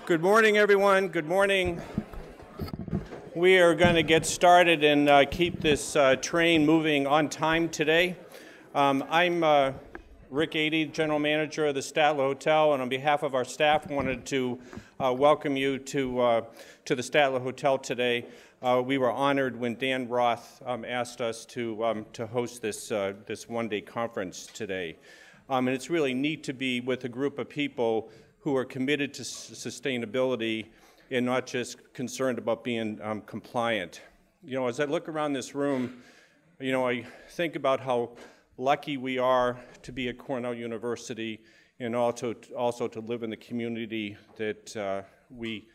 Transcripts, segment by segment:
Good morning, everyone. Good morning. We are going to get started and keep this train moving on time today. I'm Rick Adey, General Manager of the Statler Hotel, and on behalf of our staff, wanted to welcome you to the Statler Hotel today. We were honored when Dan Roth asked us to host this one-day conference today. And it's really neat to be with a group of people who are committed to sustainability and not just concerned about being compliant. You know, as I look around this room, you know, I think about how lucky we are to be at Cornell University and also to live in the community that we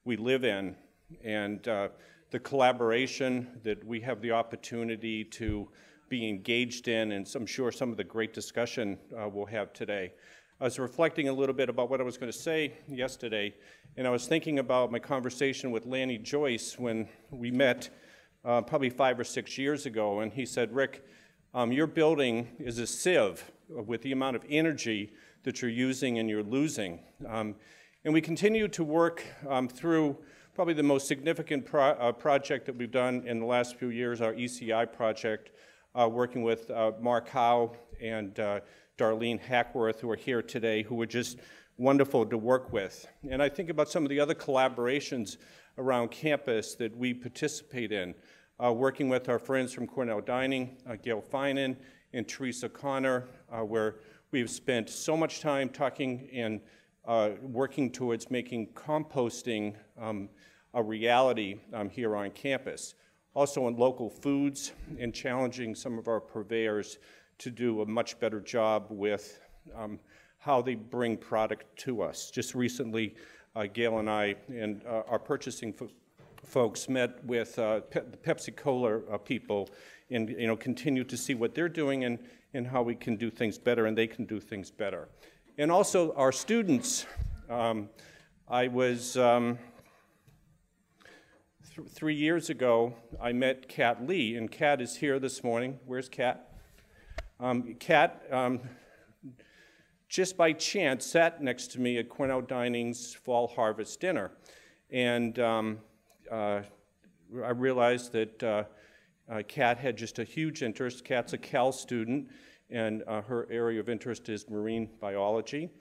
live in, and the collaboration that we have the opportunity to be engaged in, and I'm sure some of the great discussion we'll have today. I was reflecting a little bit about what I was going to say yesterday, and I was thinking about my conversation with Lanny Joyce when we met probably 5 or 6 years ago, and he said, Rick, your building is a sieve with the amount of energy that you're using and you're losing. And we continue to work through probably the most significant project that we've done in the last few years, our ECI project, working with Mark Howe and Darlene Hackworth, who are here today, who are just wonderful to work with. And I think about some of the other collaborations around campus that we participate in, working with our friends from Cornell Dining, Gail Finan and Teresa Connor, where we've spent so much time talking and working towards making composting a reality here on campus. Also in local foods and challenging some of our purveyors to do a much better job with how they bring product to us. Just recently, Gail and I and our purchasing folks met with the Pepsi-Cola people and continue to see what they're doing and how we can do things better and they can do things better. And also our students. I was 3 years ago, I met Kat Lee, and Kat is here this morning. Where's Kat? Kat, just by chance, sat next to me at Cornell Dining's Fall Harvest Dinner. And I realized that Kat had just a huge interest. Kat's a Cal student, and her area of interest is marine biology.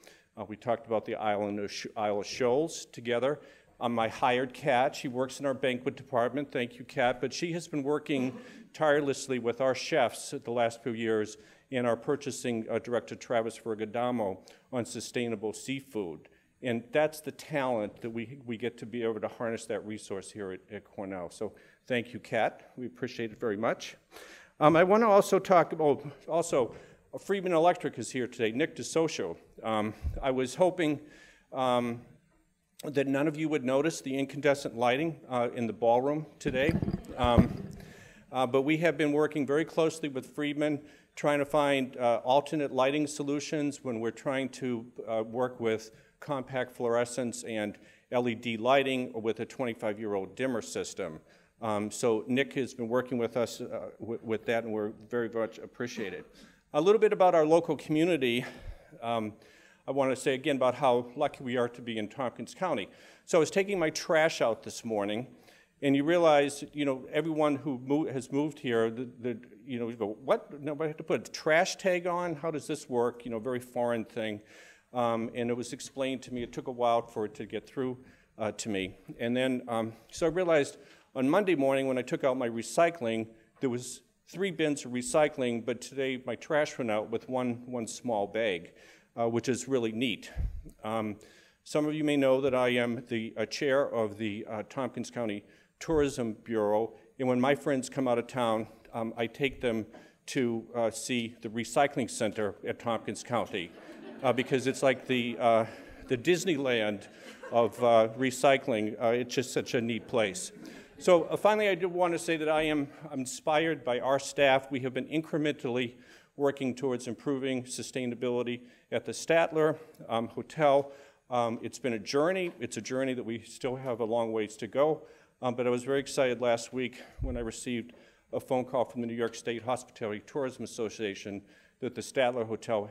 We talked about the Isle of Shoals together. I hired Kat. She works in our banquet department. Thank you, Kat. But she has been working tirelessly with our chefs the last few years and our purchasing director, Travis Fergadamo, on sustainable seafood. And that's the talent that we get to be able to harness that resource here at Cornell. So thank you, Kat. We appreciate it very much. I want to also talk about, Friedman Electric is here today, Nick DeSocio. I was hoping that none of you would notice the incandescent lighting in the ballroom today. But we have been working very closely with Friedman, trying to find alternate lighting solutions when we're trying to work with compact fluorescence and LED lighting with a 25-year-old dimmer system. So Nick has been working with us with that, and we're very much appreciated. A little bit about our local community. I want to say again about how lucky we are to be in Tompkins County. So I was taking my trash out this morning, and you realize, everyone who has moved here, you go, what? No, I have to put a trash tag on? How does this work? Very foreign thing. And it was explained to me. It took a while for it to get through to me. And then, so I realized on Monday morning when I took out my recycling, there was 3 bins of recycling, but today my trash went out with one small bag. Which is really neat. Some of you may know that I am the chair of the Tompkins County Tourism Bureau, and when my friends come out of town, I take them to see the recycling center at Tompkins County, because it's like the Disneyland of recycling. It's just such a neat place. So finally, I do want to say that I'm inspired by our staff. We have been incrementally working towards improving sustainability at the Statler Hotel. It's been a journey. It's a journey that we still have a long ways to go. But I was very excited last week when I received a phone call from the New York State Hospitality Tourism Association that the Statler Hotel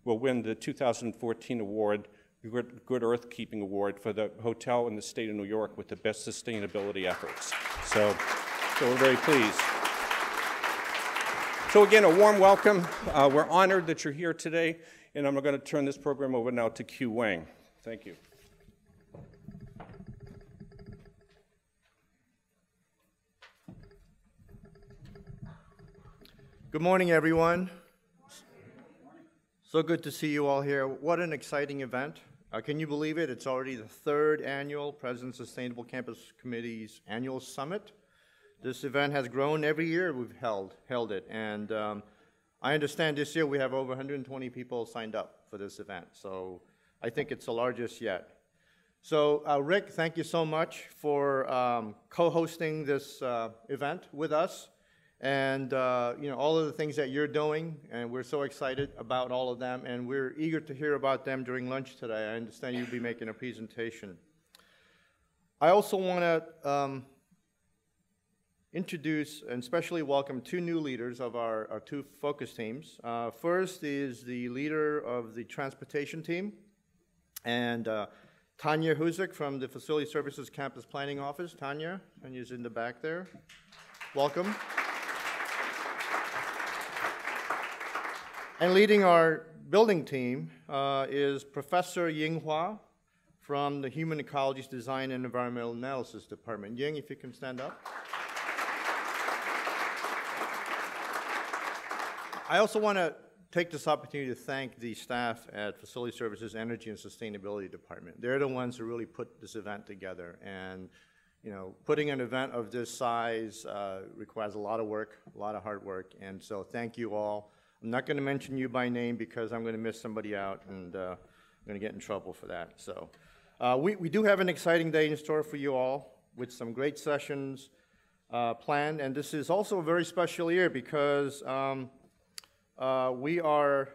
will win the 2014 award Good Earth Keeping Award for the hotel in the state of New York with the best sustainability efforts. So we're very pleased. So again, a warm welcome. We're honored that you're here today, and I'm going to turn this program over now to Q Wang. Thank you. Good morning, everyone. So good to see you all here. What an exciting event. Can you believe it? It's already the third annual President Sustainable Campus Committee's annual summit. This event has grown every year we've held it, and I understand this year we have over 120 people signed up for this event, so I think it's the largest yet. So Rick, thank you so much for co-hosting this event with us, and all of the things that you're doing, and we're so excited about all of them, and we're eager to hear about them during lunch today. I understand you'll be making a presentation. I also want to introduce and especially welcome two new leaders of our two focus teams. First is the leader of the transportation team, and Tanya Huzik from the Facility Services Campus Planning Office. Tanya's in the back there. Welcome. And leading our building team is Professor Ying Hua from the Human Ecologies Design and Environmental Analysis Department. Ying, if you can stand up. I also want to take this opportunity to thank the staff at Facility Services Energy and Sustainability Department. They're the ones who really put this event together, and putting an event of this size requires a lot of work, a lot of hard work, and so thank you all. I'm not going to mention you by name because I'm going to miss somebody out, and I'm going to get in trouble for that. So we do have an exciting day in store for you all with some great sessions planned, and this is also a very special year because we are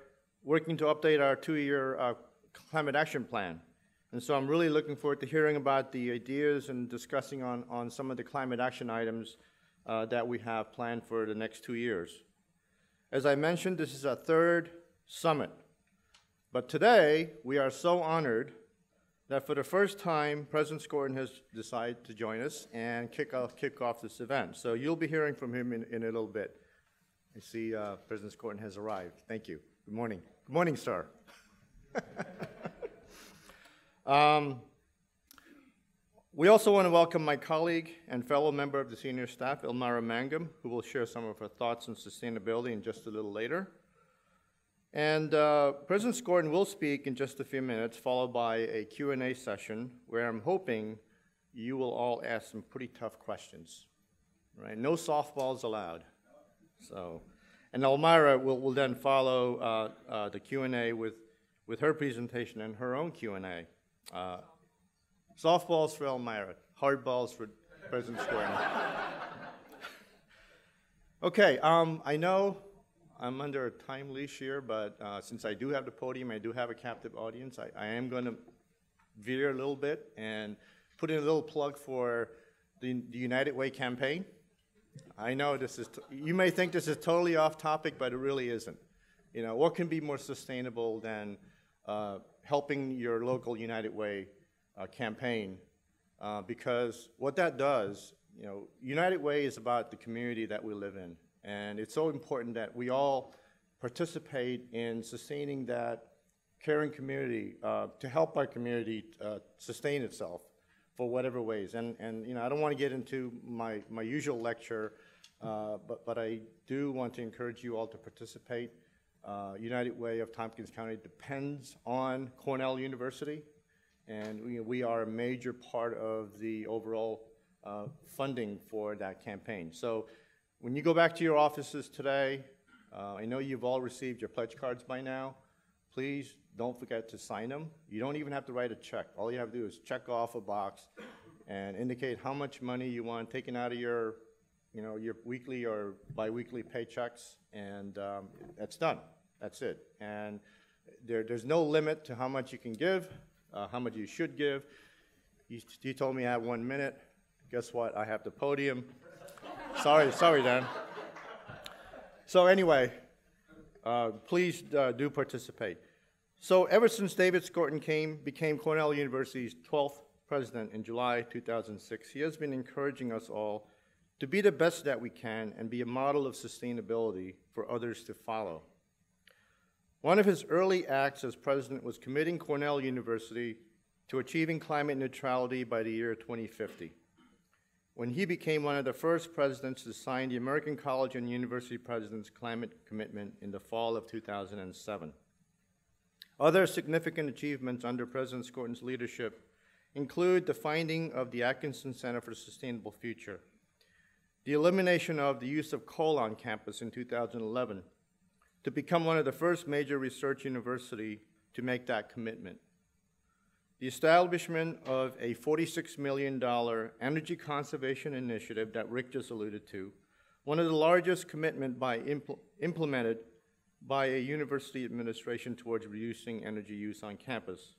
working to update our 2-year climate action plan. And so I'm really looking forward to hearing about the ideas and discussing on some of the climate action items that we have planned for the next 2 years. As I mentioned, this is our third summit. But today, we are so honored that for the first time, President Skorton has decided to join us and kick off this event. So you'll be hearing from him in a little bit. I see President Skorton has arrived. Thank you. Good morning. Good morning, sir. We also want to welcome my colleague and fellow member of the senior staff, Elmira Mangum, who will share some of her thoughts on sustainability in just a little later. And President Skorton will speak in just a few minutes, followed by a Q&A session where I'm hoping you will all ask some pretty tough questions. Right? No softballs allowed. So, and Elmira will then follow the Q&A with her presentation and her own Q&A. Softballs for Elmira, hardballs for President Skorton. Okay, I know I'm under a time leash here, but since I do have the podium, I do have a captive audience, I am going to veer a little bit and put in a little plug for the United Way campaign. I know this is, you may think this is totally off topic, but it really isn't. What can be more sustainable than helping your local United Way campaign? Because what that does, United Way is about the community that we live in. And it's so important that we all participate in sustaining that caring community to help our community sustain itself for whatever ways. And I don't want to get into my usual lecture, but I do want to encourage you all to participate. United Way of Tompkins County depends on Cornell University, and we are a major part of the overall funding for that campaign. So when you go back to your offices today, I know you've all received your pledge cards by now. Please don't forget to sign them. You don't even have to write a check. All you have to do is check off a box and indicate how much money you want taken out of your weekly or biweekly paychecks, and that's done. That's it. And there's no limit to how much you can give, how much you should give. You told me I had 1 minute. Guess what? I have the podium. Sorry, Dan. So anyway, please do participate. So ever since David Skorton became Cornell University's 12th president in July 2006, he has been encouraging us all to be the best that we can and be a model of sustainability for others to follow. One of his early acts as president was committing Cornell University to achieving climate neutrality by the year 2050, when he became one of the first presidents to sign the American College and University President's Climate Commitment in the fall of 2007. Other significant achievements under President Skorton's leadership include the finding of the Atkinson Center for a Sustainable Future, the elimination of the use of coal on campus in 2011, to become one of the first major research university to make that commitment, the establishment of a $46 million energy conservation initiative that Rick just alluded to, one of the largest commitment implemented by a university administration towards reducing energy use on campus.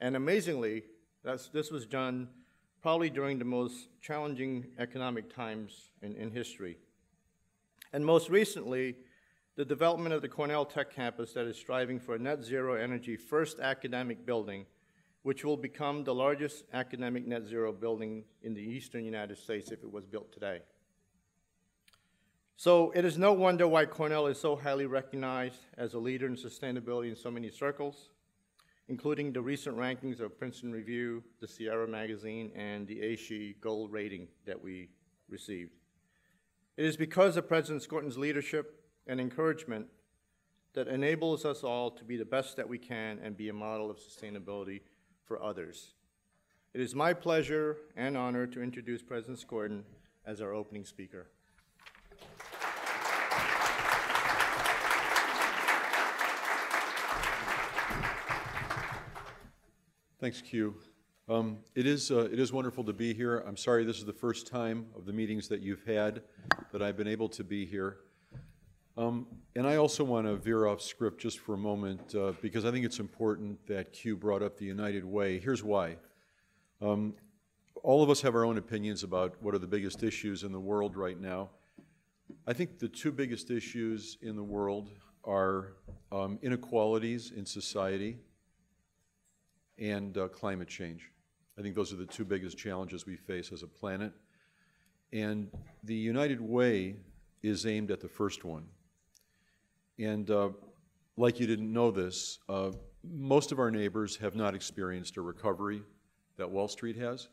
And amazingly, this was done probably during the most challenging economic times in history. And most recently, the development of the Cornell Tech campus that is striving for a net zero energy first academic building, which will become the largest academic net zero building in the eastern United States if it was built today. So it is no wonder why Cornell is so highly recognized as a leader in sustainability in so many circles, including the recent rankings of Princeton Review, the Sierra Magazine, and the ASHE Gold rating that we received. It is because of President Skorton's leadership and encouragement that enables us all to be the best that we can and be a model of sustainability for others. It is my pleasure and honor to introduce President Skorton as our opening speaker. Thanks, Q. It is wonderful to be here. I'm sorry this is the first time of the meetings that you've had that I've been able to be here. And I also want to veer off script just for a moment because I think it's important that Q brought up the United Way. Here's why. All of us have our own opinions about what are the biggest issues in the world right now. I think the two biggest issues in the world are inequalities in society and climate change. I think those are the two biggest challenges we face as a planet. And the United Way is aimed at the first one. And like you didn't know this, most of our neighbors have not experienced a recovery that Wall Street has.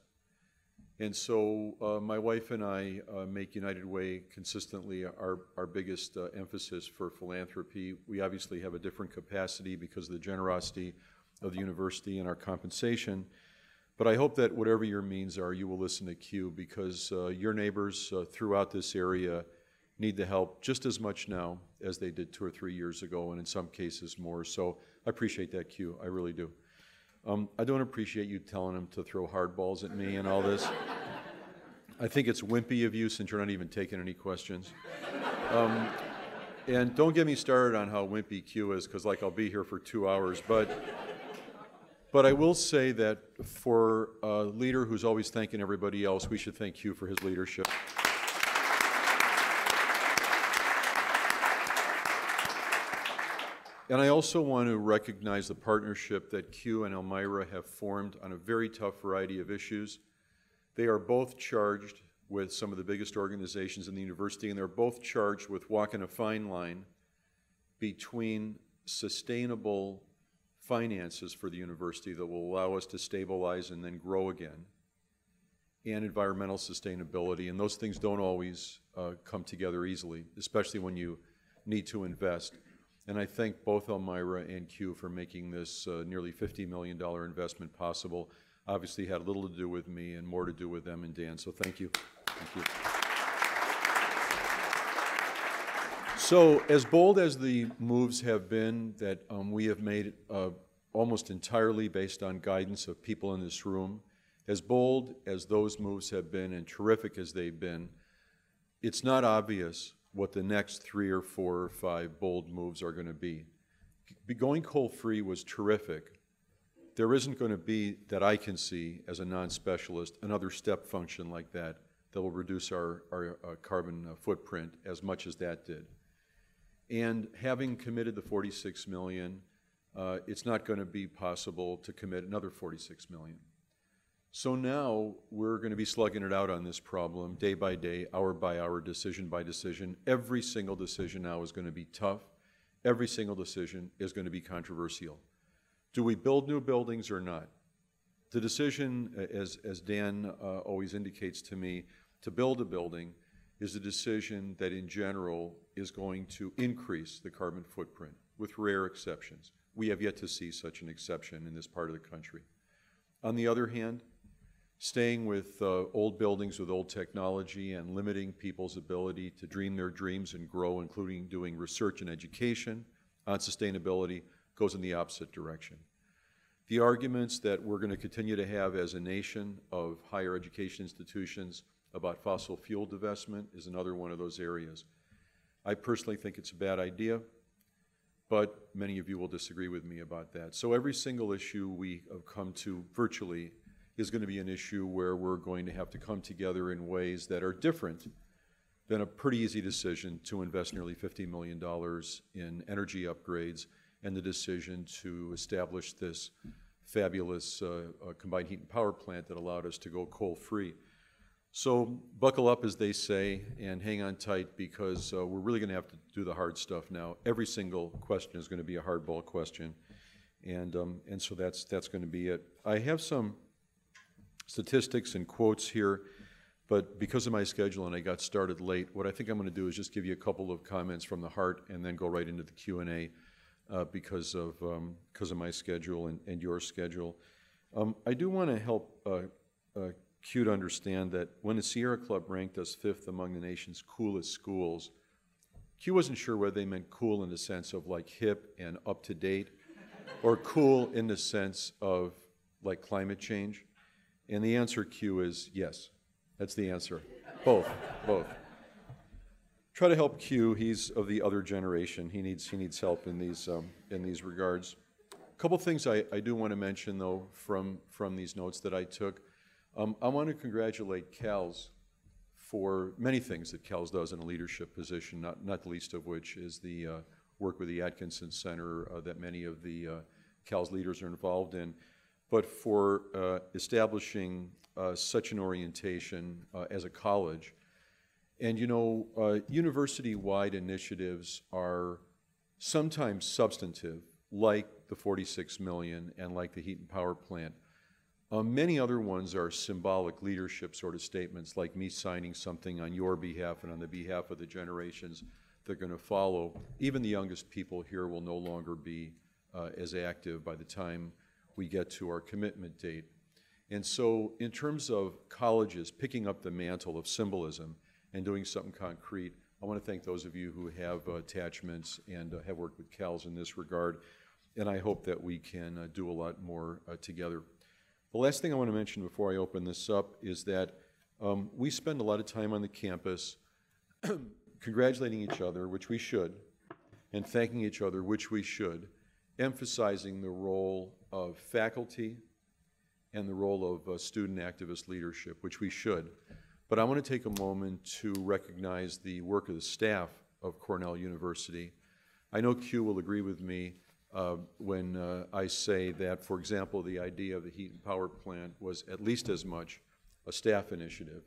And so my wife and I make United Way consistently our biggest emphasis for philanthropy. We obviously have a different capacity because of the generosity of the university and our compensation. But I hope that whatever your means are, you will listen to Q because your neighbors throughout this area need the help just as much now as they did 2 or 3 years ago, and in some cases more. So I appreciate that, Q. I really do. I don't appreciate you telling them to throw hardballs at me and all this. I think it's wimpy of you since you're not even taking any questions. And don't get me started on how wimpy Q is, because like I'll be here for 2 hours. But I will say that for a leader who's always thanking everybody else, we should thank Q for his leadership. And I also want to recognize the partnership that Q and Elmira have formed on a very tough variety of issues. They are both charged with some of the biggest organizations in the university, and they're both charged with walking a fine line between sustainable finances for the university that will allow us to stabilize and then grow again, and environmental sustainability. And those things don't always come together easily, especially when you need to invest. And I thank both Elmira and Q for making this nearly $50 million investment possible. Obviously had little to do with me and more to do with them and Dan, so thank you. Thank you. So as bold as the moves have been that we have made almost entirely based on guidance of people in this room, as bold as those moves have been and terrific as they've been, it's not obvious what the next 3 or 4 or 5 bold moves are going to be. Going coal-free was terrific. There isn't going to be, that I can see as a non-specialist, another step function like that that will reduce our carbon footprint as much as that did. And having committed the $46 million, it's not going to be possible to commit another 46 million. So now we're going to be slugging it out on this problem day by day, hour by hour, decision by decision. Every single decision now is going to be tough. Every single decision is going to be controversial. Do we build new buildings or not? The decision, as Dan always indicates to me, to build a building is a decision that in general is going to increase the carbon footprint, with rare exceptions. We have yet to see such an exception in this part of the country. On the other hand, staying with old buildings with old technology and limiting people's ability to dream their dreams and grow, including doing research and education on sustainability, goes in the opposite direction. The arguments that we're going to continue to have as a nation of higher education institutions about fossil fuel divestment is another one of those areas. I personally think it's a bad idea, but many of you will disagree with me about that. So every single issue we have come to virtually is going to be an issue where we're going to have to come together in ways that are different than a pretty easy decision to invest nearly $50 million in energy upgrades and the decision to establish this fabulous combined heat and power plant that allowed us to go coal-free. So buckle up, as they say, and hang on tight, because we're really going to have to do the hard stuff now. Every single question is going to be a hardball question, and so that's going to be it. I have some statistics and quotes here, but because of my schedule and I got started late, what I think I'm going to do is just give you a couple of comments from the heart and then go right into the Q&A because of my schedule and your schedule. I do want to help Q to understand that when the Sierra Club ranked us 5th among the nation's coolest schools, Q wasn't sure whether they meant cool in the sense of like hip and up to date, or cool in the sense of like climate change. And the answer, Q, is yes. That's the answer. Both. Try to help Q. He's of the other generation. He needs help in these regards. A couple things I do want to mention, though, from these notes that I took. I want to congratulate CALS for many things that CALS does in a leadership position, not the least of which is the work with the Atkinson Center that many of the CALS leaders are involved in, but for establishing such an orientation as a college. And you know, university-wide initiatives are sometimes substantive, like the 46 million and like the heat and power plant. Many other ones are symbolic leadership sort of statements, like me signing something on your behalf and on the behalf of the generations that are going to follow. Even the youngest people here will no longer be as active by the time we get to our commitment date. And so in terms of colleges picking up the mantle of symbolism and doing something concrete, I want to thank those of you who have attachments and have worked with CALS in this regard, and I hope that we can do a lot more together. The last thing I want to mention before I open this up is that we spend a lot of time on the campus congratulating each other, which we should, and thanking each other, which we should, emphasizing the role of faculty and the role of student activist leadership, which we should. But I want to take a moment to recognize the work of the staff of Cornell University. I know Q will agree with me when I say that, for example, the idea of the heat and power plant was at least as much a staff initiative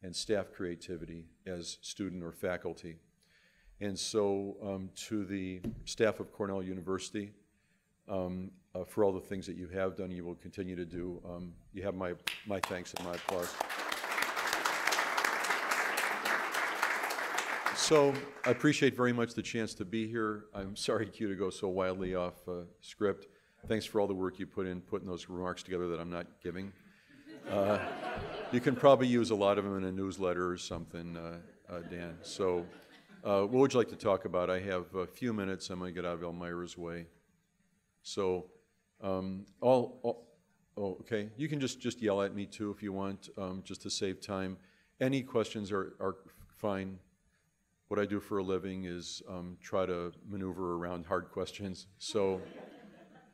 and staff creativity as student or faculty. And so to the staff of Cornell University, for all the things that you have done, you will continue to do, you have my thanks and my applause. So I appreciate very much the chance to be here. I'm sorry, Q, to go so wildly off script. Thanks for all the work you put in putting those remarks together that I'm not giving. You can probably use a lot of them in a newsletter or something, Dan. So what would you like to talk about? I have a few minutes. I'm going to get out of Elmira's way. So okay. You can just yell at me, too, if you want, just to save time. Any questions are fine. What I do for a living is try to maneuver around hard questions. So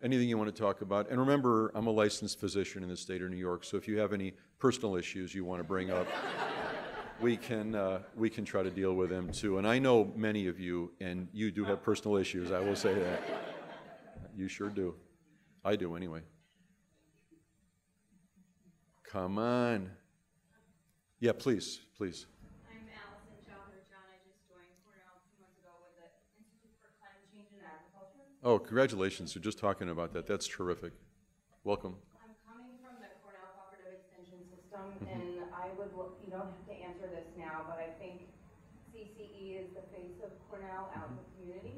anything you want to talk about. And remember, I'm a licensed physician in the state of New York, so if you have any personal issues you want to bring up, we can try to deal with them too. And I know many of you, and you do have personal issues, I will say that. You sure do. I do anyway. Come on. Yeah, please, please. I'm Allison Chowdhury. John, I just joined Cornell 2 months ago with the Institute for Climate Change and Agriculture. Oh, congratulations. We're just talking about that. That's terrific. Welcome. I'm coming from the Cornell Cooperative Extension System, and I would, you don't have to answer this now, but I think CCE is the face of Cornell out in the community,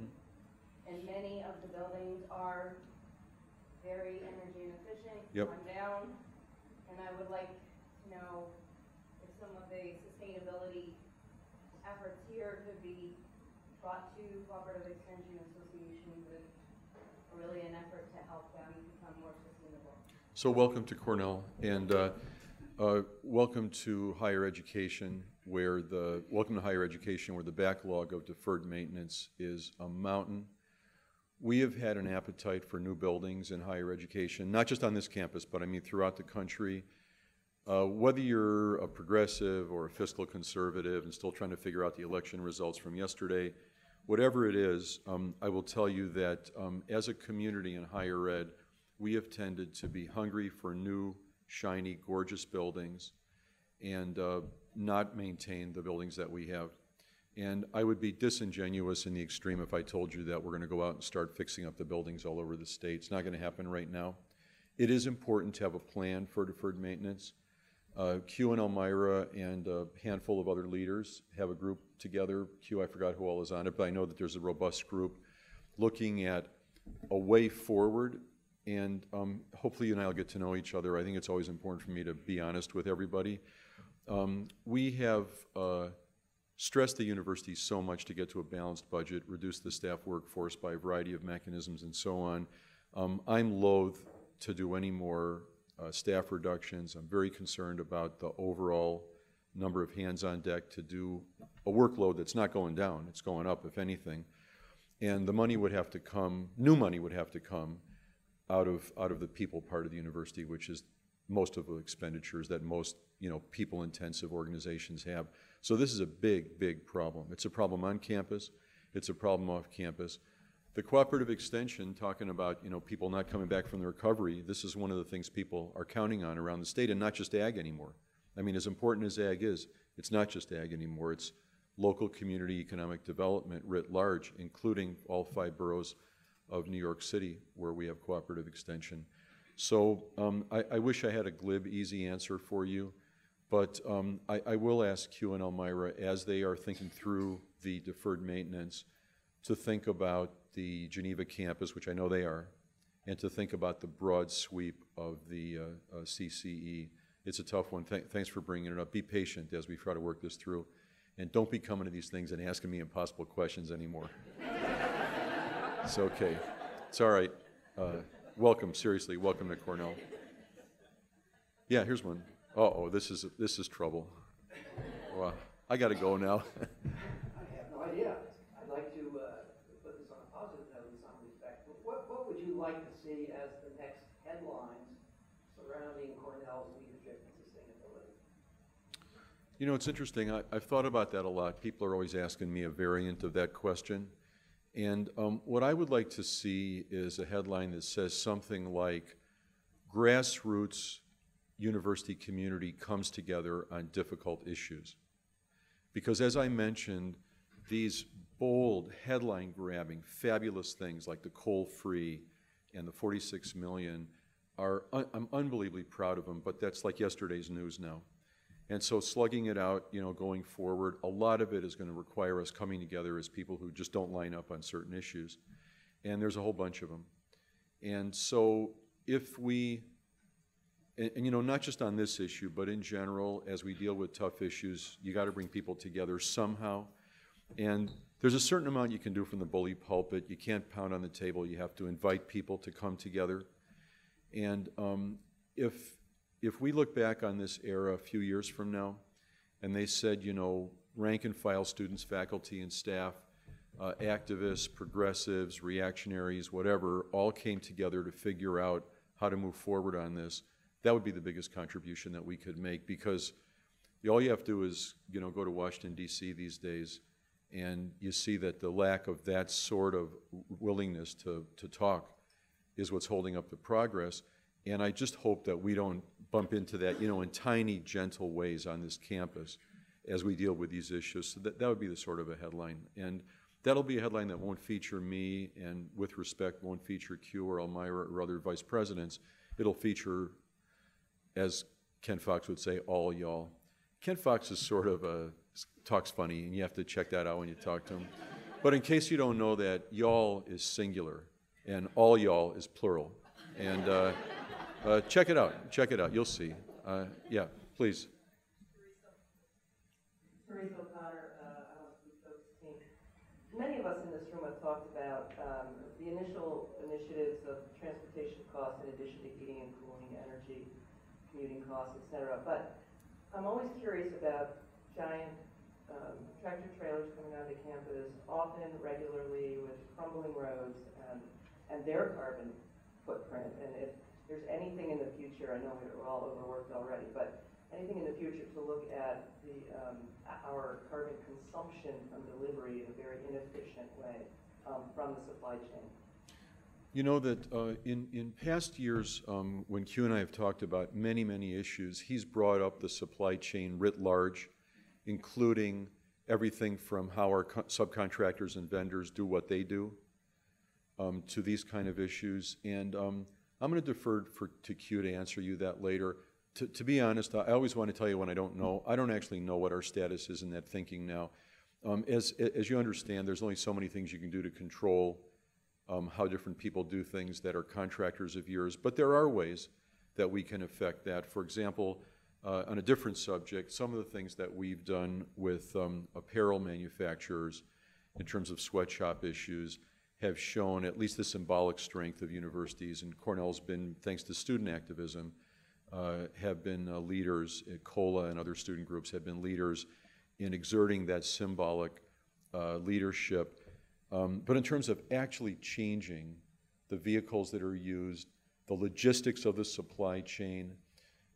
and many of the buildings are very energy inefficient, Yep. run down, and I would like to know if some of the sustainability efforts here could be brought to Cooperative Extension Association with really an effort to help them become more sustainable. So welcome to Cornell, and welcome to higher education, where the backlog of deferred maintenance is a mountain. We have had an appetite for new buildings in higher education, not just on this campus, but I mean throughout the country. Whether you're a progressive or a fiscal conservative and still trying to figure out the election results from yesterday, whatever it is, I will tell you that as a community in higher ed, we have tended to be hungry for new, shiny, gorgeous buildings and not maintain the buildings that we have. And I would be disingenuous in the extreme if I told you that we're going to go out and start fixing up the buildings all over the state. It's not going to happen right now. It is important to have a plan for deferred maintenance. Q and Elmira and a handful of other leaders have a group together. Q, I forgot who all is on it, but I know that there's a robust group looking at a way forward, and hopefully you and I will get to know each other. I think it's always important for me to be honest with everybody. We have stressed the university so much to get to a balanced budget, reduce the staff workforce by a variety of mechanisms and so on. I'm loath to do any more staff reductions. I'm very concerned about the overall number of hands on deck to do a workload that's not going down, it's going up if anything. And the money would have to come, new money would have to come out of the people part of the university, which is most of the expenditures that most people-intensive organizations have. So this is a big, big problem. It's a problem on campus. It's a problem off campus. The cooperative extension, talking about people not coming back from the recovery, this is one of the things people are counting on around the state, and not just ag anymore. I mean, as important as ag is, it's not just ag anymore. It's local community economic development writ large, including all 5 boroughs of New York City where we have cooperative extension. So I wish I had a glib, easy answer for you, but I will ask Q and Elmira, as they are thinking through the deferred maintenance, to think about the Geneva campus, which I know they are, and to think about the broad sweep of the CCE. It's a tough one. Thanks for bringing it up. Be patient as we try to work this through. And don't be coming to these things and asking me impossible questions anymore. It's okay. It's all right. Welcome, seriously, welcome to Cornell. Yeah, here's one. Uh-oh, this is trouble. Wow, I got to go now. I have no idea. I'd like to put this on a positive note in some respect. What would you like to see as the next headlines surrounding Cornell's leadership and sustainability? It's interesting. I've thought about that a lot. People are always asking me a variant of that question. And what I would like to see is a headline that says something like, grassroots university community comes together on difficult issues. Because as I mentioned, these bold, headline-grabbing, fabulous things like the coal-free and the 46 million I'm unbelievably proud of them, but that's like yesterday's news now. And so slugging it out, going forward, a lot of it is going to require us coming together as people who just don't line up on certain issues. And there's a whole bunch of them. And so if we, not just on this issue, but in general, as we deal with tough issues, you got to bring people together somehow. And there's a certain amount you can do from the bully pulpit. You can't pound on the table. You have to invite people to come together. And if we look back on this era a few years from now, and they said, rank and file students, faculty, and staff, activists, progressives, reactionaries, whatever, all came together to figure out how to move forward on this, that would be the biggest contribution that we could make, because all you have to do is, go to Washington, D.C. these days, and you see that the lack of that sort of willingness to talk is what's holding up the progress. And I just hope that we don't bump into that, in tiny, gentle ways on this campus as we deal with these issues. So that would be the sort of a headline. And that'll be a headline that won't feature me, and with respect, won't feature Q or Elmira or other vice presidents. It'll feature, as Ken Fox would say, all y'all. Ken Fox is sort of talks funny, and you have to check that out when you talk to him. But in case you don't know that, y'all is singular, and all y'all is plural. And check it out. Check it out. You'll see. Yeah, please. Teresa O'Connor, team. Many of us in this room have talked about the initial initiatives of transportation costs in addition to heating and cooling, energy, commuting costs, et cetera. But I'm always curious about giant tractor trailers coming onto campus, often regularly with crumbling roads, and their carbon footprint. And if there's anything in the future, I know we're all overworked already, but anything in the future to look at our carbon consumption from delivery in a very inefficient way from the supply chain. You know that in past years, when Q and I have talked about many, many issues, he's brought up the supply chain writ large, including everything from how our subcontractors and vendors do what they do to these kind of issues. And I'm going to defer to Q to answer you that later. To be honest, I always want to tell you when I don't know. I don't actually know what our status is in that thinking now. As you understand, there's only so many things you can do to control how different people do things that are contractors of yours, but there are ways that we can affect that. For example, on a different subject, some of the things that we've done with apparel manufacturers in terms of sweatshop issues have shown at least the symbolic strength of universities, and Cornell's been, thanks to student activism, have been leaders, COLA and other student groups have been leaders in exerting that symbolic leadership. But in terms of actually changing the vehicles that are used, the logistics of the supply chain,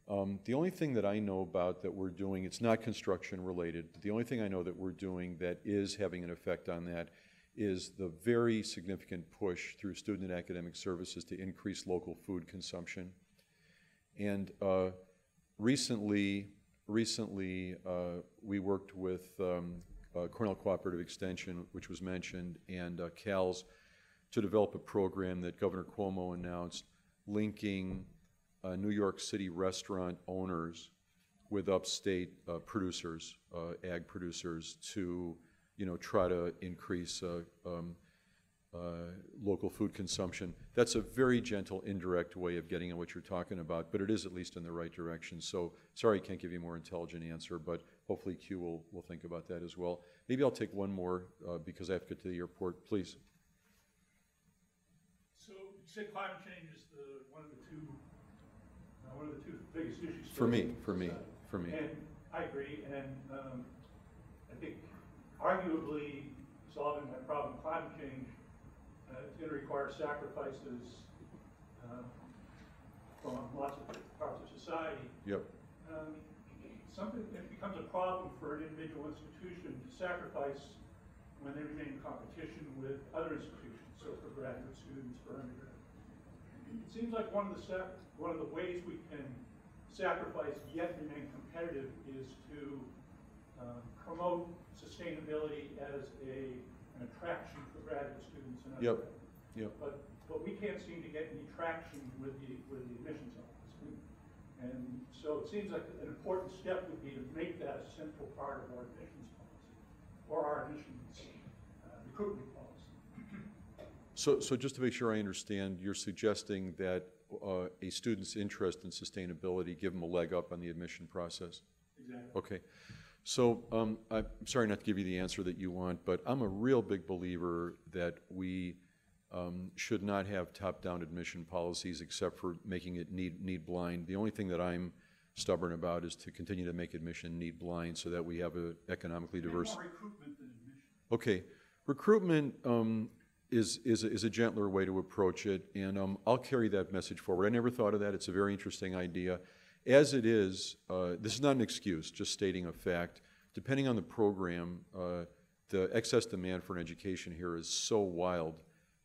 the only thing that I know about that we're doing, it's not construction related, but the only thing I know that we're doing that is having an effect on that is the very significant push through student and academic services to increase local food consumption. And recently we worked with Cornell Cooperative Extension, which was mentioned, and CALS to develop a program that Governor Cuomo announced linking New York City restaurant owners with upstate producers, ag producers, to try to increase local food consumption. That's a very gentle, indirect way of getting at what you're talking about, but it is at least in the right direction. So sorry I can't give you a more intelligent answer, but hopefully Q will think about that as well. Maybe I'll take one more because I have to get to the airport. Please. So you say climate change is one of the two biggest issues For me. And I agree, and I think arguably solving that problem, climate change, is going to require sacrifices from lots of parts of society. Yep. It becomes a problem for an individual institution to sacrifice when they remain in competition with other institutions, so for graduate students, for undergrad. It seems like one of the ways we can sacrifice yet remain competitive is to promote sustainability as an attraction for graduate students and undergrad. Yep. But we can't seem to get any traction with the admissions office. And so it seems like an important step would be to make that a central part of our admissions policy, or our admissions recruitment policy. So just to make sure I understand, you're suggesting that a student's interest in sustainability give them a leg up on the admission process? Exactly. Okay. So I'm sorry not to give you the answer that you want, but I'm a real big believer that we should not have top-down admission policies except for making it need blind. The only thing that I'm stubborn about is to continue to make admission need blind so that we have an economically diverse. More recruitment than admission. Okay, recruitment is a gentler way to approach it, and I'll carry that message forward. I never thought of that. It's a very interesting idea. As it is, this is not an excuse, just stating a fact. Depending on the program, the excess demand for an education here is so wild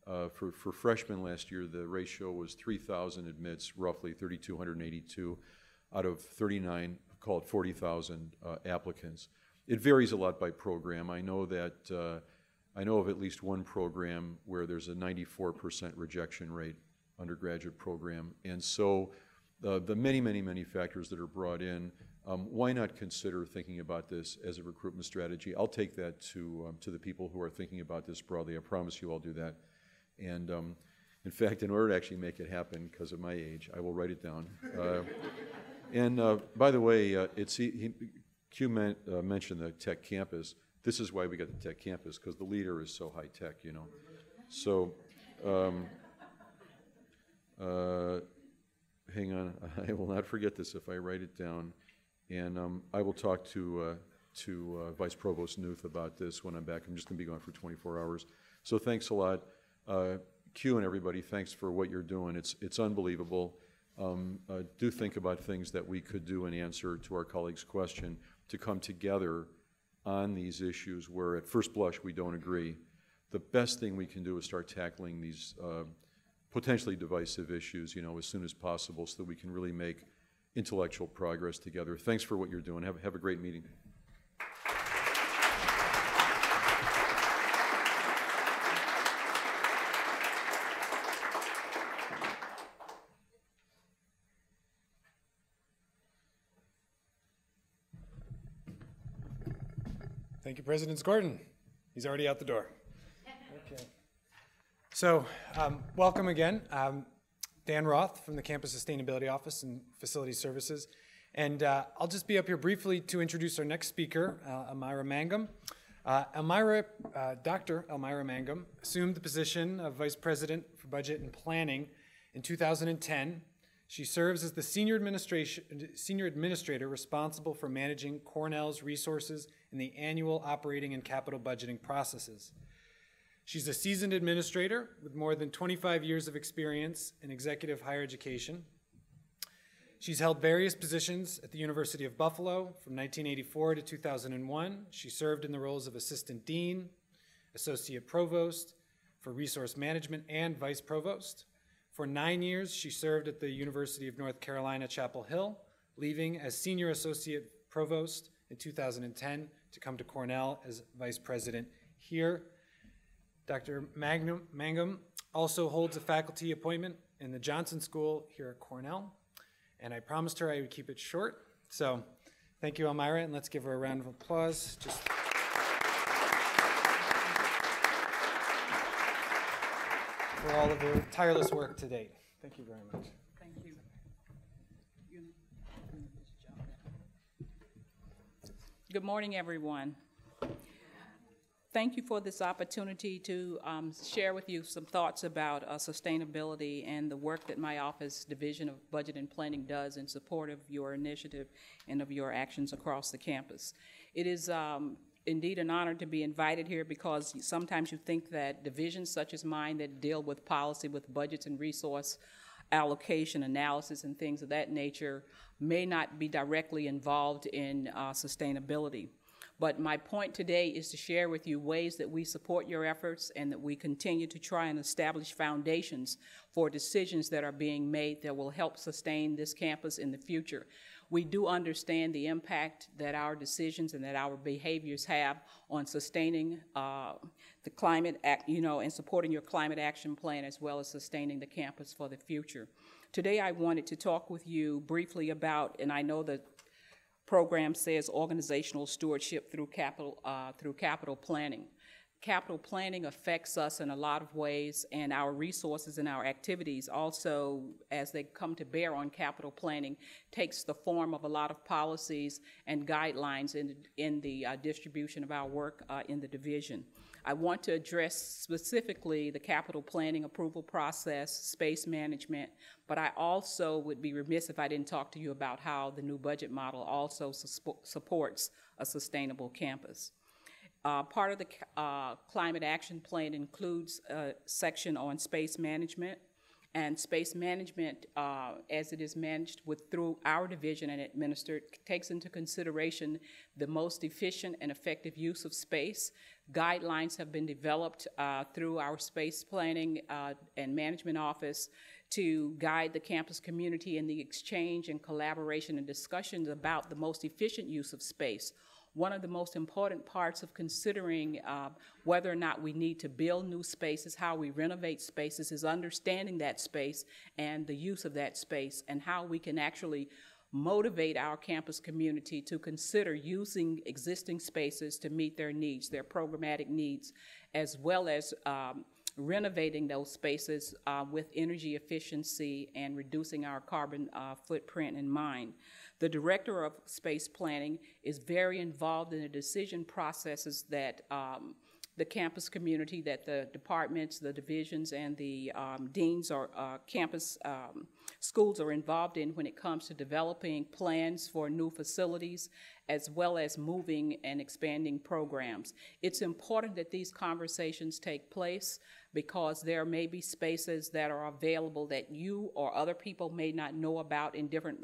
For freshmen last year, the ratio was 3,000 admits, roughly 3,282 out of 39, call it 40,000 applicants. It varies a lot by program. I know that I know of at least one program where there's a 94% rejection rate, undergraduate program. And so the many factors that are brought in, why not consider thinking about this as a recruitment strategy? I'll take that to the people who are thinking about this broadly. I promise you I'll do that. And in fact, in order to actually make it happen, because of my age, I will write it down. By the way, Q mentioned the tech campus. This is why we got the tech campus, because the leader is so high tech, you know. So, hang on, I will not forget this if I write it down, and I will talk to Vice Provost Newth about this when I'm back. I'm just going to be gone for 24 hours. So thanks a lot. Q and everybody, thanks for what you're doing. It's unbelievable. Do think about things that we could do in answer to our colleague's question to come together on these issues where at first blush we don't agree. The best thing we can do is start tackling these potentially divisive issues, you know, as soon as possible so that we can really make intellectual progress together. Thanks for what you're doing. Have a great meeting. Thank you, President Gordon. He's already out the door. Okay. So, welcome again. Dan Roth from the Campus Sustainability Office and Facility Services. And I'll just be up here briefly to introduce our next speaker, Elmira Mangum. Dr. Elmira Mangum assumed the position of Vice President for Budget and Planning in 2010. She serves as the Senior Administrator responsible for managing Cornell's resources in the annual operating and capital budgeting processes. She's a seasoned administrator with more than 25 years of experience in executive higher education. She's held various positions at the University of Buffalo from 1984 to 2001. She served in the roles of Assistant Dean, Associate Provost for Resource Management, and Vice Provost. For 9 years, she served at the University of North Carolina, Chapel Hill, leaving as Senior Associate Provost in 2010 to come to Cornell as Vice President here. Dr. Mangum also holds a faculty appointment in the Johnson School here at Cornell, and I promised her I would keep it short. So thank you, Elmira, and let's give her a round of applause. Just for all of your tireless work to date. Thank you very much. Thank you. Good morning, everyone. Thank you for this opportunity to share with you some thoughts about sustainability and the work that my office Division of Budget and Planning does in support of your initiative and of your actions across the campus. It is indeed an honor to be invited here because sometimes you think that divisions such as mine that deal with policy, with budgets and resource allocation, analysis, and things of that nature may not be directly involved in sustainability. But my point today is to share with you ways that we support your efforts and that we continue to try and establish foundations for decisions that are being made that will help sustain this campus in the future. We do understand the impact that our decisions and that our behaviors have on sustaining the climate, and supporting your climate action plan as well as sustaining the campus for the future. Today I wanted to talk with you briefly about, and I know the program says organizational stewardship through capital planning. Capital planning affects us in a lot of ways, and our resources and our activities also, as they come to bear on capital planning, takes the form of a lot of policies and guidelines in the distribution of our work in the division. I want to address specifically the capital planning approval process, space management, but I also would be remiss if I didn't talk to you about how the new budget model also supports a sustainable campus. Part of the climate action plan includes a section on space management, and space management, as it is managed through our division and administered, takes into consideration the most efficient and effective use of space, Guidelines have been developed through our space planning and management office to guide the campus community in the exchange and collaboration and discussions about the most efficient use of space. One of the most important parts of considering whether or not we need to build new spaces, how we renovate spaces, is understanding that space and the use of that space and how we can actually motivate our campus community to consider using existing spaces to meet their needs, their programmatic needs, as well as renovating those spaces with energy efficiency and reducing our carbon footprint in mind. The Director of Space Planning is very involved in the decision processes that the campus community, that the departments, the divisions, and the deans or campus schools are involved in when it comes to developing plans for new facilities, as well as moving and expanding programs. It's important that these conversations take place because there may be spaces that are available that you or other people may not know about in different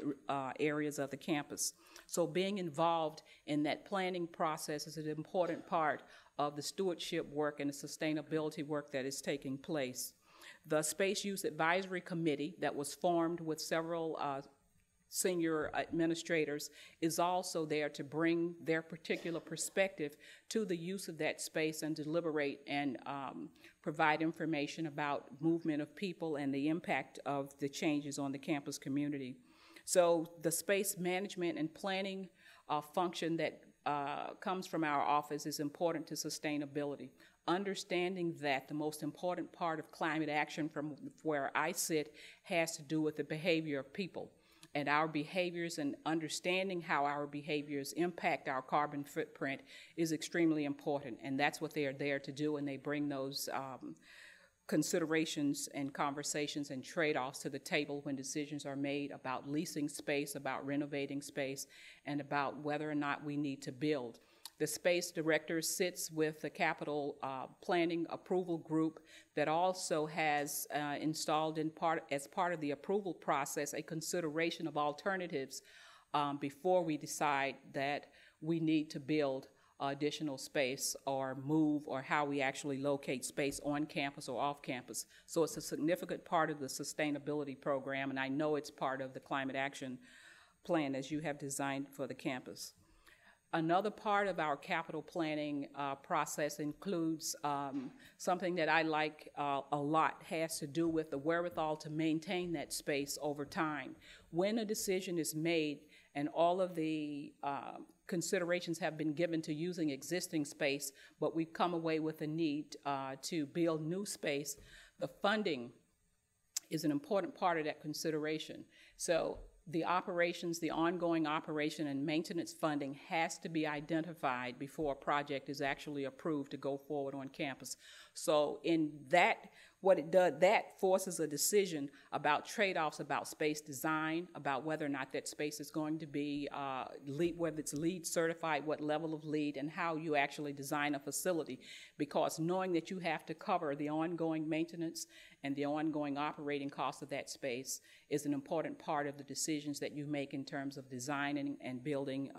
areas of the campus. So being involved in that planning process is an important part of the stewardship work and the sustainability work that is taking place. The Space Use Advisory Committee that was formed with several senior administrators is also there to bring their particular perspective to the use of that space and deliberate and provide information about movement of people and the impact of the changes on the campus community. So the space management and planning function that comes from our office is important to sustainability. Understanding that the most important part of climate action from where I sit has to do with the behavior of people and our behaviors, and understanding how our behaviors impact our carbon footprint is extremely important, and that's what they are there to do, and they bring those considerations and conversations and trade-offs to the table when decisions are made about leasing space, about renovating space, and about whether or not we need to build. The space director sits with the capital planning approval group that also has installed as part of the approval process a consideration of alternatives before we decide that we need to build additional space or move, or how we actually locate space on campus or off campus. So it's a significant part of the sustainability program, and I know it's part of the climate action plan as you have designed for the campus. Another part of our capital planning process includes something that I like a lot, has to do with the wherewithal to maintain that space over time. When a decision is made and all of the considerations have been given to using existing space, but we've come away with a need to build new space, the funding is an important part of that consideration. So the operations, the ongoing operation and maintenance funding has to be identified before a project is actually approved to go forward on campus. So in that, what it does, that forces a decision about trade-offs about space design, about whether or not that space is going to be whether it's LEED certified, what level of LEED, and how you actually design a facility. Because knowing that you have to cover the ongoing maintenance and the ongoing operating costs of that space is an important part of the decisions that you make in terms of designing and building,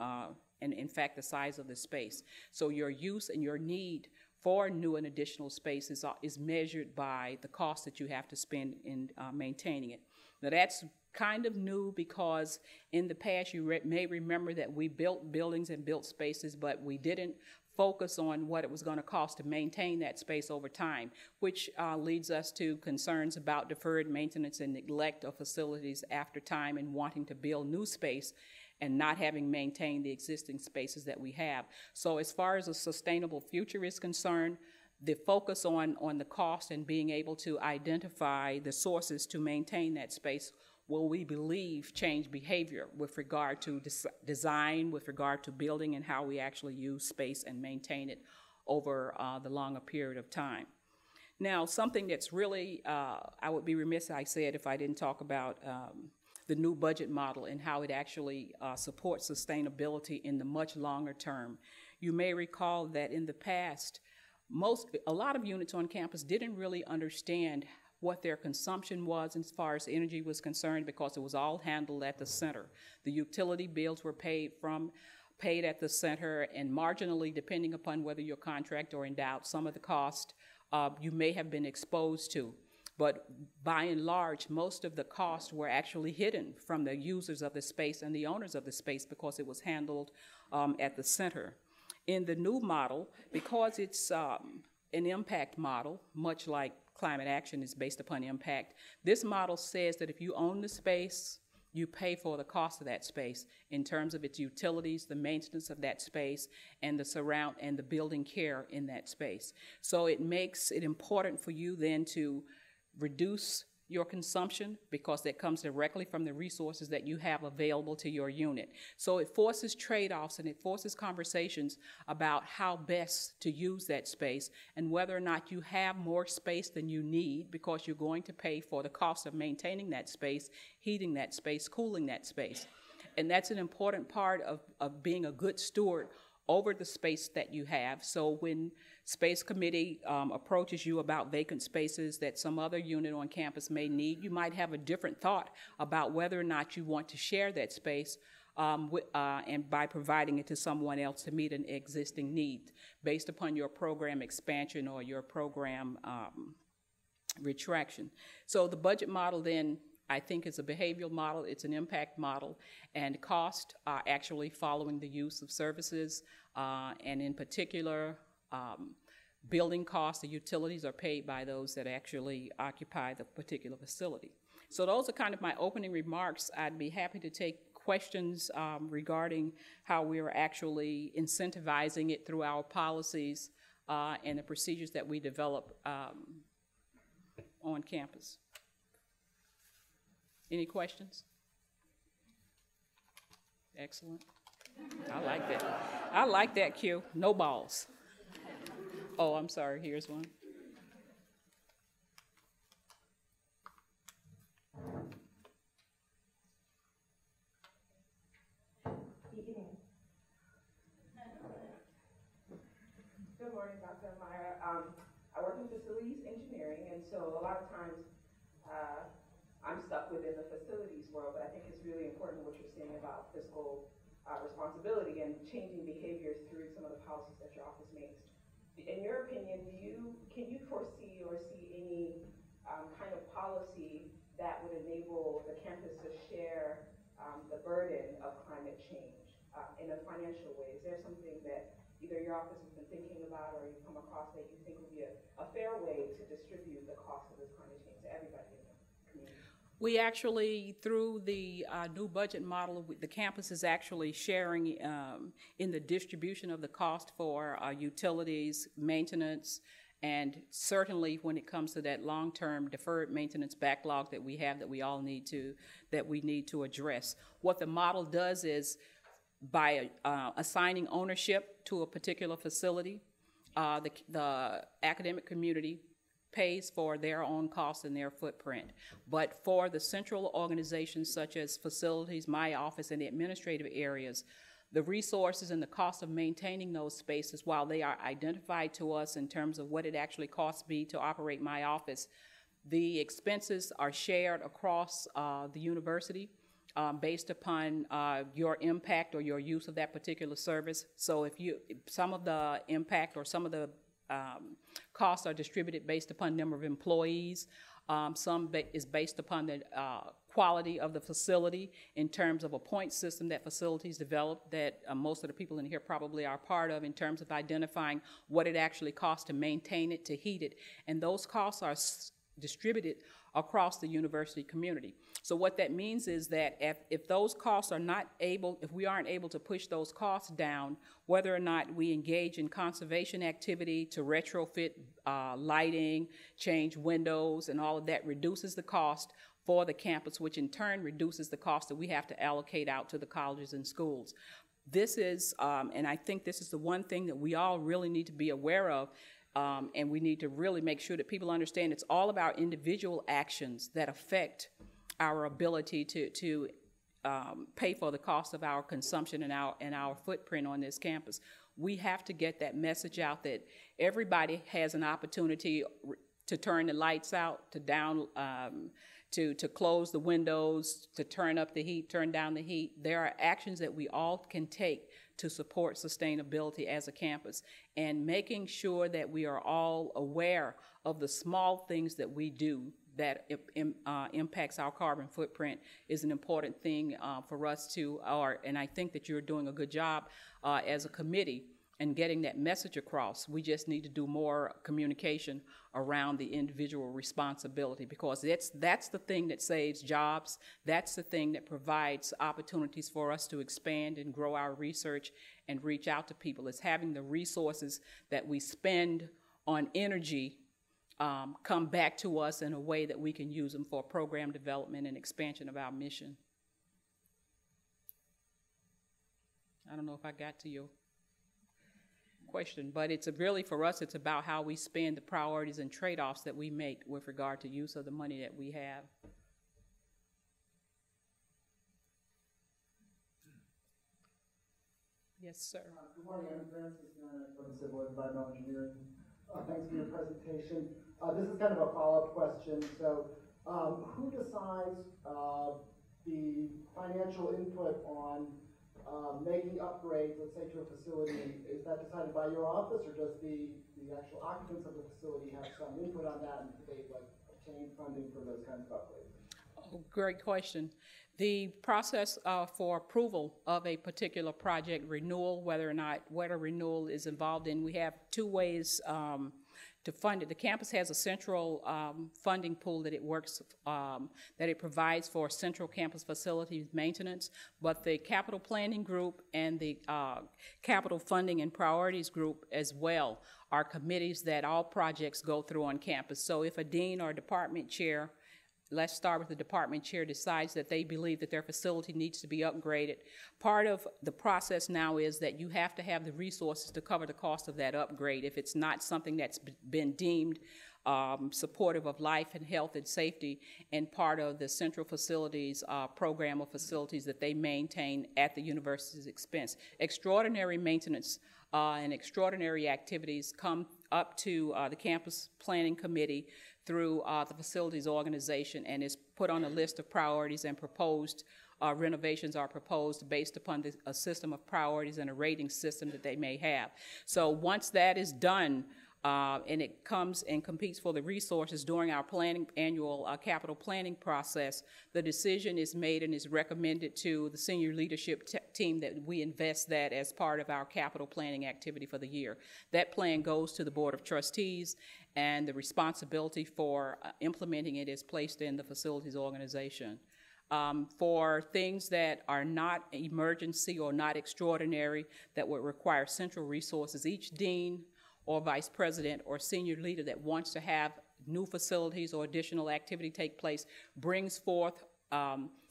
and in fact the size of the space. So your use and your need for new and additional space is measured by the cost that you have to spend in maintaining it. Now that's kind of new because in the past you may remember that we built buildings and built spaces, but we didn't focus on what it was going to cost to maintain that space over time, which leads us to concerns about deferred maintenance and neglect of facilities after time and wanting to build new space and not having maintained the existing spaces that we have. So as far as a sustainable future is concerned, the focus on the cost and being able to identify the sources to maintain that space will, we believe, change behavior with regard to design, with regard to building, and how we actually use space and maintain it over the longer period of time. Now, something that's really, I would be remiss, I said, if I didn't talk about the new budget model and how it actually supports sustainability in the much longer term. You may recall that in the past, a lot of units on campus didn't really understand what their consumption was as far as energy was concerned, because it was all handled at the center. The utility bills were paid from paid at the center, and marginally, depending upon whether you're contract or endowed, some of the cost you may have been exposed to. But by and large, most of the costs were actually hidden from the users of the space and the owners of the space because it was handled at the center. In the new model, because it's an impact model, much like climate action is based upon impact, this model says that if you own the space, you pay for the cost of that space in terms of its utilities, the maintenance of that space, and the surround and the building care in that space. So it makes it important for you then to reduce your consumption because that comes directly from the resources that you have available to your unit. So it forces trade-offs and it forces conversations about how best to use that space and whether or not you have more space than you need because you're going to pay for the cost of maintaining that space, heating that space, cooling that space. And that's an important part of being a good steward over the space that you have. So when Space Committee approaches you about vacant spaces that some other unit on campus may need, you might have a different thought about whether or not you want to share that space and by providing it to someone else to meet an existing need based upon your program expansion or your program retraction. So the budget model then, I think, is a behavioral model, it's an impact model, and costs are actually following the use of services, and in particular, building costs, the utilities are paid by those that actually occupy the particular facility. So those are kind of my opening remarks. I'd be happy to take questions regarding how we are actually incentivizing it through our policies and the procedures that we develop on campus. Any questions? Excellent. I like that. I like that, Q. No balls. Oh, I'm sorry. Here's one. Good morning, Dr. Meyer. I work in facilities engineering, and so a lot of times I'm stuck within the facilities world, but I think it's really important what you're saying about fiscal responsibility and changing behaviors through some of the policies that your office makes. In your opinion, can you foresee or see any kind of policy that would enable the campus to share the burden of climate change in a financial way? Is there something that either your office has been thinking about or you've come across that you think would be a fair way to distribute the cost of this climate change to everybody in the community? We actually, through the new budget model, the campus is actually sharing in the distribution of the cost for utilities, maintenance, and certainly when it comes to that long-term deferred maintenance backlog that we have that we all need to address. What the model does is by assigning ownership to a particular facility, the academic community pays for their own costs and their footprint. But for the central organizations such as facilities, my office, and the administrative areas, the resources and the cost of maintaining those spaces, while they are identified to us in terms of what it actually costs me to operate my office, the expenses are shared across the university based upon your impact or your use of that particular service. So if some of the impact or some of the costs are distributed based upon number of employees. Some is based upon the quality of the facility in terms of a point system that facilities develop that most of the people in here probably are part of in terms of identifying what it actually costs to maintain it, to heat it. And those costs are distributed across the university community. So what that means is that if those costs are not able, if we aren't able to push those costs down, whether or not we engage in conservation activity to retrofit lighting, change windows, and all of that reduces the cost for the campus, which in turn reduces the cost that we have to allocate out to the colleges and schools. This is, and I think this is the one thing that we all really need to be aware of, and we need to really make sure that people understand it's all about individual actions that affect our ability to pay for the cost of our consumption and our footprint on this campus. We have to get that message out that everybody has an opportunity to turn the lights out, to close the windows, to turn up the heat, turn down the heat. There are actions that we all can take to support sustainability as a campus, and making sure that we are all aware of the small things that we do that impacts our carbon footprint is an important thing for us to, and I think that you're doing a good job as a committee in getting that message across. We just need to do more communication around the individual responsibility, because that's the thing that saves jobs. That's the thing that provides opportunities for us to expand and grow our research and reach out to people. It's having the resources that we spend on energy come back to us in a way that we can use them for program development and expansion of our mission. I don't know if I got to your question, but it's really, for us, it's about how we spend the priorities and trade-offs that we make with regard to use of the money that we have. Yes, sir. Good morning, I'm Francis from Civil and Environmental Engineering. Thanks for your presentation. This is kind of a follow-up question. So, who decides the financial input on making upgrades, let's say to a facility? Is that decided by your office, or does the actual occupants of the facility have some input on that, and do they obtain funding for those kinds of upgrades? Oh, great question. The process for approval of a particular project renewal, whether or not what a renewal is involved in, we have two ways to fund it. The campus has a central funding pool that it works, that it provides for central campus facilities maintenance, but the capital planning group and the capital funding and priorities group as well are committees that all projects go through on campus. So if a dean or department chair, let's start with the department chair, decides that they believe that their facility needs to be upgraded, part of the process now is that you have to have the resources to cover the cost of that upgrade if it's not something that's been deemed supportive of life and health and safety, and part of the central facilities program of facilities that they maintain at the university's expense. Extraordinary maintenance and extraordinary activities come up to the campus planning committee through the facilities organization, and is put on a list of priorities, and proposed renovations are proposed based upon a system of priorities and a rating system that they may have. So once that is done, and it comes and competes for the resources during our annual capital planning process, the decision is made and is recommended to the senior leadership team that we invest that as part of our capital planning activity for the year. That plan goes to the Board of Trustees, and the responsibility for implementing it is placed in the facilities organization. For things that are not emergency or not extraordinary, that would require central resources, each dean or vice president or senior leader that wants to have new facilities or additional activity take place brings forth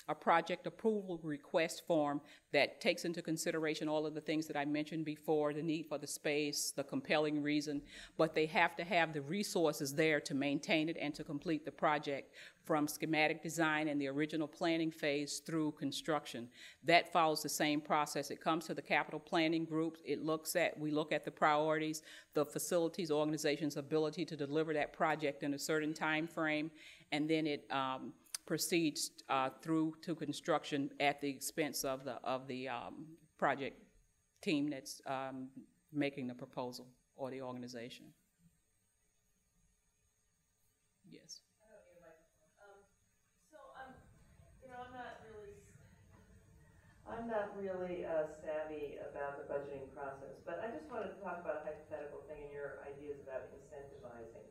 a project approval request form that takes into consideration all of the things that I mentioned before, the need for the space, the compelling reason, but they have to have the resources there to maintain it and to complete the project from schematic design and the original planning phase through construction. That follows the same process. It comes to the capital planning group. We look at the priorities, the facilities organization's ability to deliver that project in a certain time frame, and then it proceeds through to construction at the expense of the project team that's making the proposal, or the organization. Yes. I'm not really savvy about the budgeting process, but I just wanted to talk about a hypothetical thing and your ideas about incentivizing.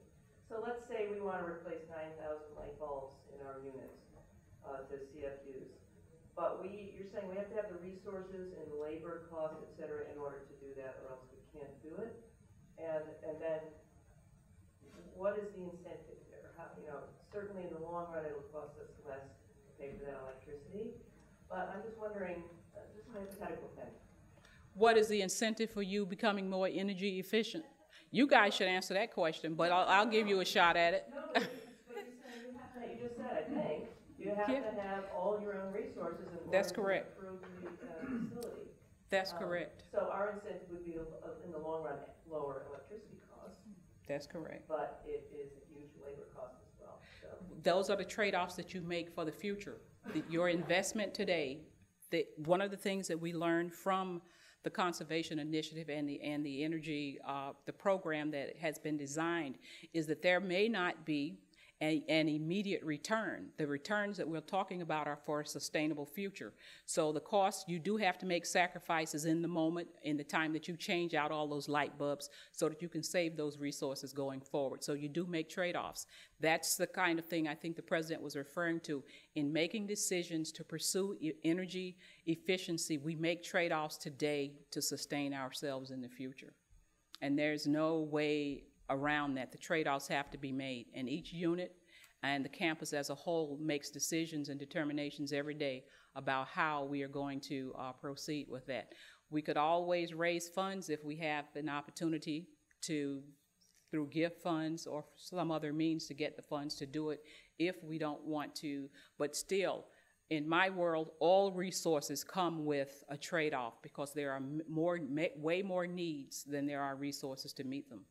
So let's say we want to replace 9,000 light bulbs in our units to CFUs, but you're saying we have to have the resources and labor costs, et cetera, in order to do that, or else we can't do it. And then what is the incentive there? Certainly in the long run it'll cost us less to pay for that electricity. But I'm just wondering, just a hypothetical thing. What is the incentive for you becoming more energy efficient? You guys should answer that question, but I'll give you a shot at it. No, but you just said, I think, you have to have all your own resources in order to improve the facility. That's correct. So our incentive would be, in the long run, lower electricity costs. That's correct. But it is a huge labor cost as well. So. Those are the trade-offs that you make for the future. Your investment today, one of the things that we learned from the conservation initiative and the energy, the program that has been designed, is that there may not be an immediate return. The returns that we're talking about are for a sustainable future. So the cost, you do have to make sacrifices in the moment, in the time that you change out all those light bulbs, so that you can save those resources going forward. So you do make trade-offs. That's the kind of thing I think the president was referring to. In making decisions to pursue energy efficiency, we make trade-offs today to sustain ourselves in the future. And there's no way around that. The trade-offs have to be made, and each unit and the campus as a whole makes decisions and determinations every day about how we are going to proceed with that. We could always raise funds if we have an opportunity to, through gift funds or some other means, to get the funds to do it if we don't want to. But still, in my world, all resources come with a trade-off, because there are way more needs than there are resources to meet them.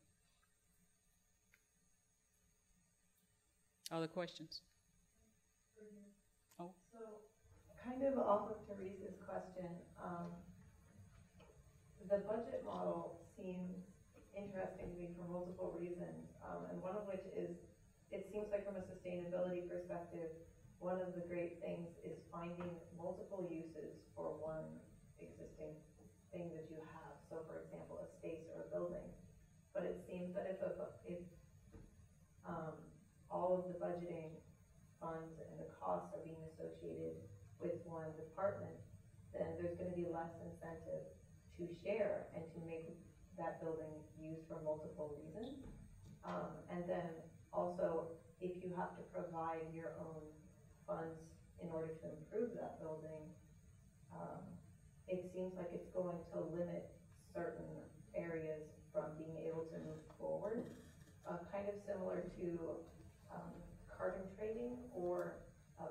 Other questions? Oh. So, kind of off of Teresa's question, the budget model seems interesting to me for multiple reasons, and one of which is, it seems like from a sustainability perspective, one of the great things is finding multiple uses for one existing thing that you have. So, for example, a space or a building. But it seems that if all of the budgeting funds and the costs are being associated with one department, then there's going to be less incentive to share and to make that building used for multiple reasons. And then also, if you have to provide your own funds in order to improve that building, it seems like it's going to limit certain areas from being able to move forward. Kind of similar to carbon trading or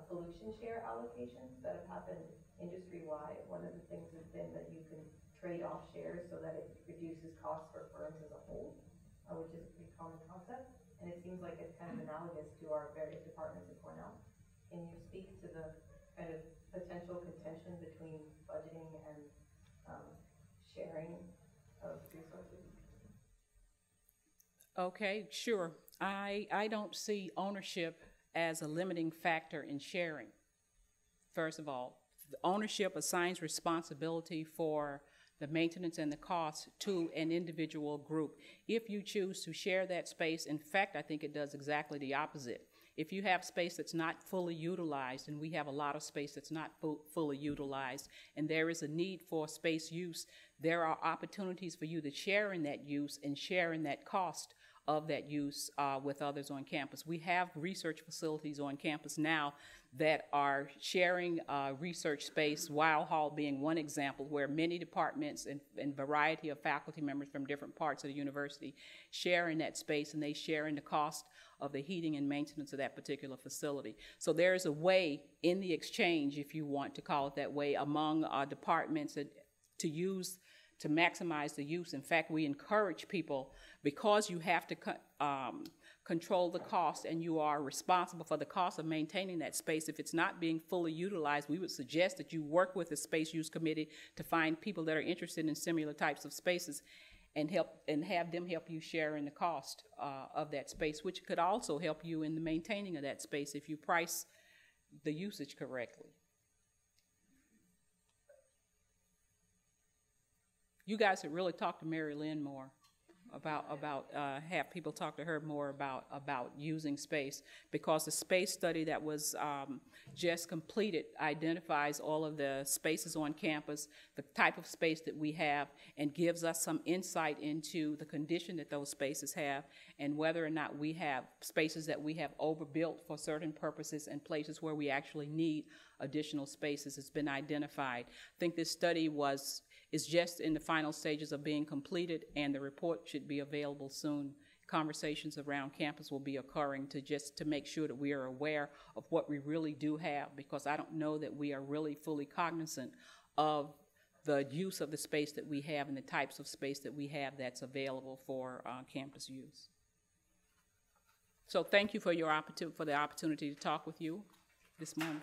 pollution share allocations that have happened industry-wide. One of the things has been that you can trade off shares so that it reduces costs for firms as a whole, which is a pretty common concept. And it seems like it's kind of analogous to our various departments at Cornell. Can you speak to the kind of potential contention between budgeting and sharing of resources? Okay, sure. I don't see ownership as a limiting factor in sharing. First of all, the ownership assigns responsibility for the maintenance and the cost to an individual group. If you choose to share that space, in fact, I think it does exactly the opposite. If you have space that's not fully utilized, and we have a lot of space that's not fully utilized, and there is a need for space use, there are opportunities for you to share in that use and share in that cost of that use with others on campus. We have research facilities on campus now that are sharing research space, Weil Hall being one example, where many departments and variety of faculty members from different parts of the university share in that space, and they share in the cost of the heating and maintenance of that particular facility. So there is a way in the exchange, if you want to call it that way, among departments to maximize the use. In fact, we encourage people, because you have to control the cost and you are responsible for the cost of maintaining that space. If it's not being fully utilized, we would suggest that you work with the space use committee to find people that are interested in similar types of spaces and have them help you share in the cost of that space, which could also help you in the maintaining of that space if you price the usage correctly. You guys should really talk to Mary Lynn more have people talk to her more about using space, because the space study that was just completed identifies all of the spaces on campus, the type of space that we have, and gives us some insight into the condition that those spaces have, and whether or not we have spaces that we have overbuilt for certain purposes and places where we actually need additional spaces. It's been identified. I think this study is just in the final stages of being completed, and the report should be available soon. Conversations around campus will be occurring to make sure that we are aware of what we really do have, because I don't know that we are really fully cognizant of the use of the space that we have and the types of space that we have that's available for campus use. So thank you for the opportunity to talk with you this morning.